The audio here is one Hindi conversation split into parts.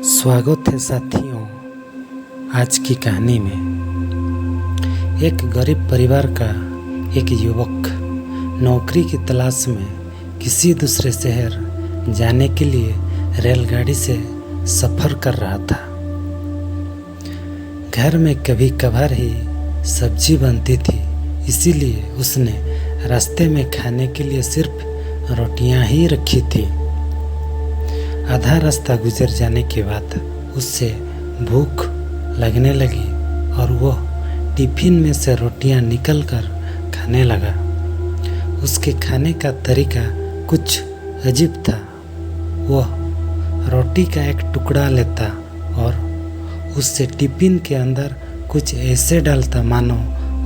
स्वागत है साथियों आज की कहानी में। एक गरीब परिवार का एक युवक नौकरी की तलाश में किसी दूसरे शहर जाने के लिए रेलगाड़ी से सफ़र कर रहा था। घर में कभी कभार ही सब्जी बनती थी, इसीलिए उसने रास्ते में खाने के लिए सिर्फ रोटियां ही रखी थी। आधा रास्ता गुजर जाने के बाद उससे भूख लगने लगी और वह टिफिन में से रोटियां निकलकर खाने लगा। उसके खाने का तरीका कुछ अजीब था। वह रोटी का एक टुकड़ा लेता और उससे टिफिन के अंदर कुछ ऐसे डालता मानो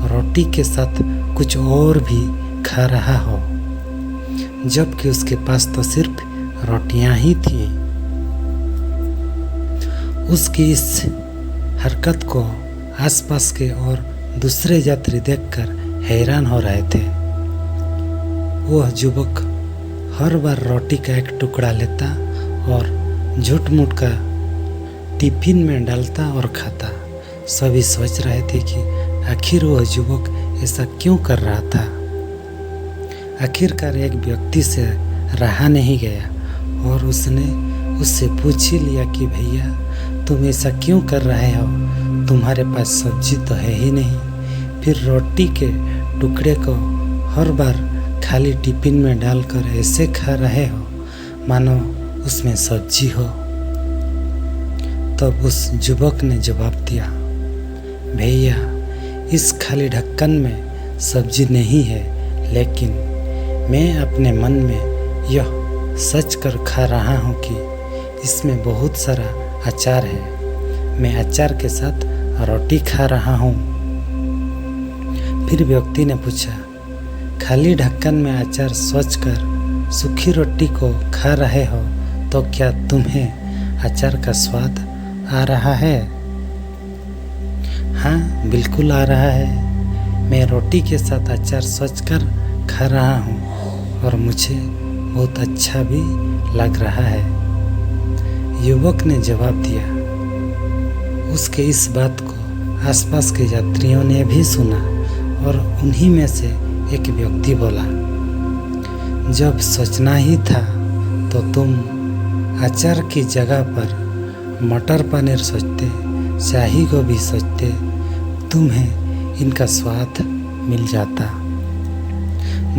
रोटी के साथ कुछ और भी खा रहा हो, जबकि उसके पास तो सिर्फ रोटियां ही थी। उसकी इस हरकत को आसपास के और दूसरे यात्री देखकर हैरान हो रहे थे। वह युवक हर बार रोटी का एक टुकड़ा लेता और झूठ-मूठ का टिफिन में डालता और खाता। सभी सोच रहे थे कि आखिर वह युवक ऐसा क्यों कर रहा था। आखिरकार एक व्यक्ति से रहा नहीं गया और उसने उससे पूछ ही लिया कि भैया तुम ऐसा क्यों कर रहे हो, तुम्हारे पास सब्जी तो है ही नहीं, फिर रोटी के टुकड़े को हर बार खाली टिफिन में डालकर ऐसे खा रहे हो मानो उसमें सब्जी हो। तब उस युवक ने जवाब दिया, भैया इस खाली ढक्कन में सब्जी नहीं है, लेकिन मैं अपने मन में यह सच कर खा रहा हूँ कि इसमें बहुत सारा अचार है। मैं अचार के साथ रोटी खा रहा हूँ। फिर व्यक्ति ने पूछा, खाली ढक्कन में अचार सोच कर सूखी रोटी को खा रहे हो, तो क्या तुम्हें अचार का स्वाद आ रहा है? हाँ, बिल्कुल आ रहा है। मैं रोटी के साथ अचार सोच कर खा रहा हूँ और मुझे बहुत अच्छा भी लग रहा है, युवक ने जवाब दिया। उसके इस बात को आसपास के यात्रियों ने भी सुना और उन्हीं में से एक व्यक्ति बोला, जब सोचना ही था तो तुम अचार की जगह पर मटर पनीर सोचते, शाही गोभी सोचते, तुम्हें इनका स्वाद मिल जाता।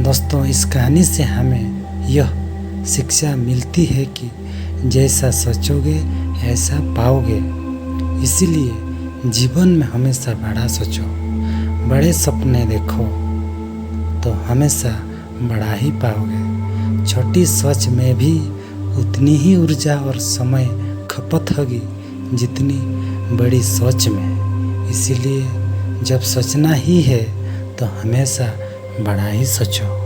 दोस्तों, इस कहानी से हमें यह शिक्षा मिलती है कि जैसा सोचोगे ऐसा पाओगे। इसीलिए जीवन में हमेशा बड़ा सोचो, बड़े सपने देखो तो हमेशा बड़ा ही पाओगे। छोटी सोच में भी उतनी ही ऊर्जा और समय खपत होगी जितनी बड़ी सोच में। इसीलिए जब सोचना ही है तो हमेशा बड़ा ही सोचो।